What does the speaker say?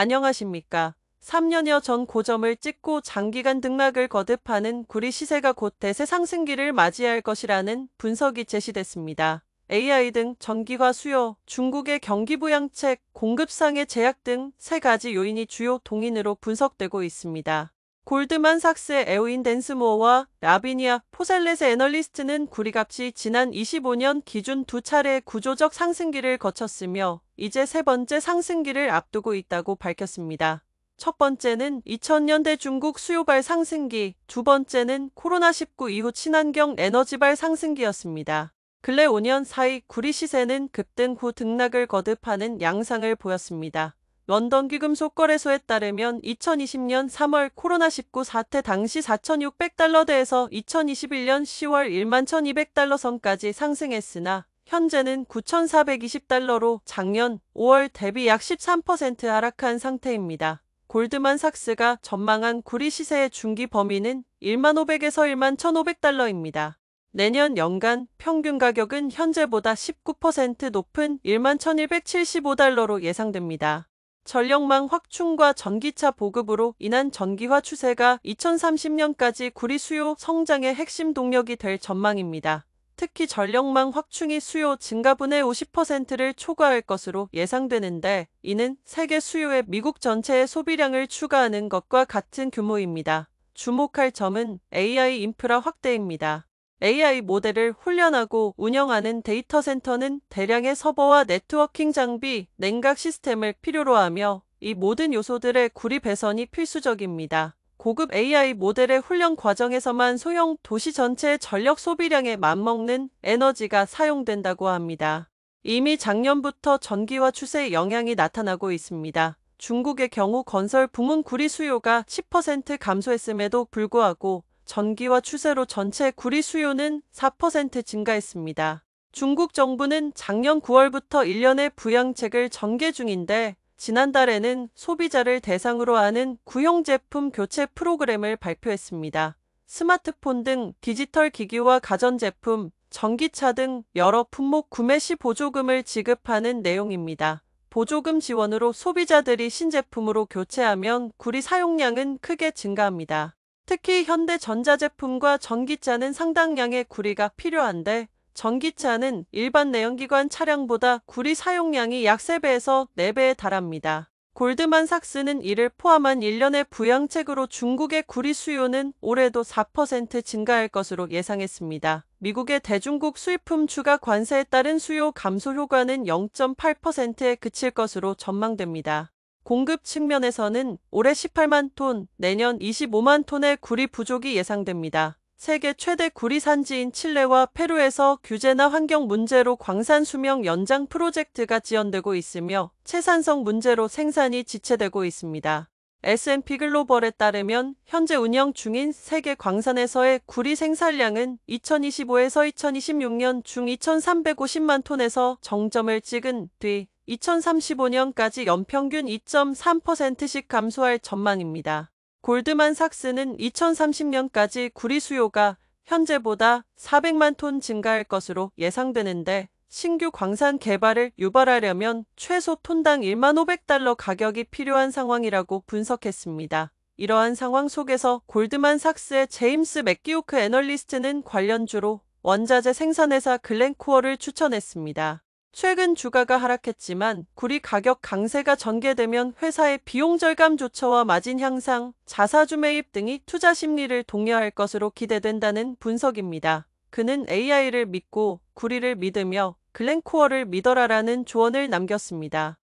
안녕하십니까. 3년여 전 고점을 찍고 장기간 등락을 거듭하는 구리 시세가 곧 대세 상승기를 맞이할 것이라는 분석이 제시됐습니다. AI 등 전기화 수요, 중국의 경기 부양책, 공급상의 제약 등 세 가지 요인이 주요 동인으로 분석되고 있습니다. 골드만삭스의 에오인 댄스모어와 라비니아 포셀렛의 애널리스트는 구리값이 지난 25년 기준 두 차례의 구조적 상승기를 거쳤으며 이제 세 번째 상승기를 앞두고 있다고 밝혔습니다. 첫 번째는 2000년대 중국 수요발 상승기, 두 번째는 코로나19 이후 친환경 에너지발 상승기였습니다. 근래 5년 사이 구리 시세는 급등 후 등락을 거듭하는 양상을 보였습니다. 런던 귀금속거래소에 따르면 2020년 3월 코로나19 사태 당시 4,600달러대에서 2021년 10월 11,200달러 선까지 상승했으나 현재는 9,420달러로 작년 5월 대비 약 13% 하락한 상태입니다. 골드만삭스가 전망한 구리 시세의 중기 범위는 15,000에서 11,500달러입니다. 내년 연간 평균 가격은 현재보다 19% 높은 11,175달러로 예상됩니다. 전력망 확충과 전기차 보급으로 인한 전기화 추세가 2030년까지 구리 수요 성장의 핵심 동력이 될 전망입니다. 특히 전력망 확충이 수요 증가분의 50%를 초과할 것으로 예상되는데 이는 세계 수요에 미국 전체의 소비량을 추가하는 것과 같은 규모입니다. 주목할 점은 AI 인프라 확대입니다. AI 모델을 훈련하고 운영하는 데이터 센터는 대량의 서버와 네트워킹 장비, 냉각 시스템을 필요로 하며 이 모든 요소들의 구리 배선이 필수적입니다. 고급 AI 모델의 훈련 과정에서만 소형 도시 전체의 전력 소비량에 맞먹는 에너지가 사용된다고 합니다. 이미 작년부터 전기화 추세의 영향이 나타나고 있습니다. 중국의 경우 건설 부문 구리 수요가 10% 감소했음에도 불구하고 전기화 추세로 전체 구리 수요는 4% 증가했습니다. 중국 정부는 작년 9월부터 1년의 부양책을 전개 중인데 지난달에는 소비자를 대상으로 하는 구형 제품 교체 프로그램을 발표했습니다. 스마트폰 등 디지털 기기와 가전제품, 전기차 등 여러 품목 구매 시 보조금을 지급하는 내용입니다. 보조금 지원으로 소비자들이 신제품으로 교체하면 구리 사용량은 크게 증가합니다. 특히 현대전자 제품과 전기차는 상당량의 구리가 필요한데 전기차는 일반 내연기관 차량보다 구리 사용량이 약 3배에서 4배에 달합니다. 골드만삭스는 이를 포함한 1년의 부양책으로 중국의 구리 수요는 올해도 4% 증가할 것으로 예상했습니다. 미국의 대중국 수입품 추가 관세에 따른 수요 감소 효과는 0.8%에 그칠 것으로 전망됩니다. 공급 측면에서는 올해 18만 톤, 내년 25만 톤의 구리 부족이 예상됩니다. 세계 최대 구리 산지인 칠레와 페루에서 규제나 환경 문제로 광산 수명 연장 프로젝트가 지연되고 있으며 채산성 문제로 생산이 지체되고 있습니다. S&P 글로벌에 따르면 현재 운영 중인 세계 광산에서의 구리 생산량은 2025에서 2026년 중 2,350만 톤에서 정점을 찍은 뒤 2035년까지 연평균 2.3%씩 감소할 전망입니다. 골드만삭스는 2030년까지 구리 수요가 현재보다 400만 톤 증가할 것으로 예상되는데 신규 광산 개발을 유발하려면 최소 톤당 15,000달러 가격이 필요한 상황이라고 분석했습니다. 이러한 상황 속에서 골드만삭스의 제임스 맥기오크 애널리스트는 관련주로 원자재 생산회사 글렌코어를 추천했습니다. 최근 주가가 하락했지만 구리 가격 강세가 전개되면 회사의 비용 절감 조처와 마진 향상, 자사주 매입 등이 투자 심리를 독려할 것으로 기대된다는 분석입니다. 그는 AI를 믿고 구리를 믿으며 글렌코어를 믿어라라는 조언을 남겼습니다.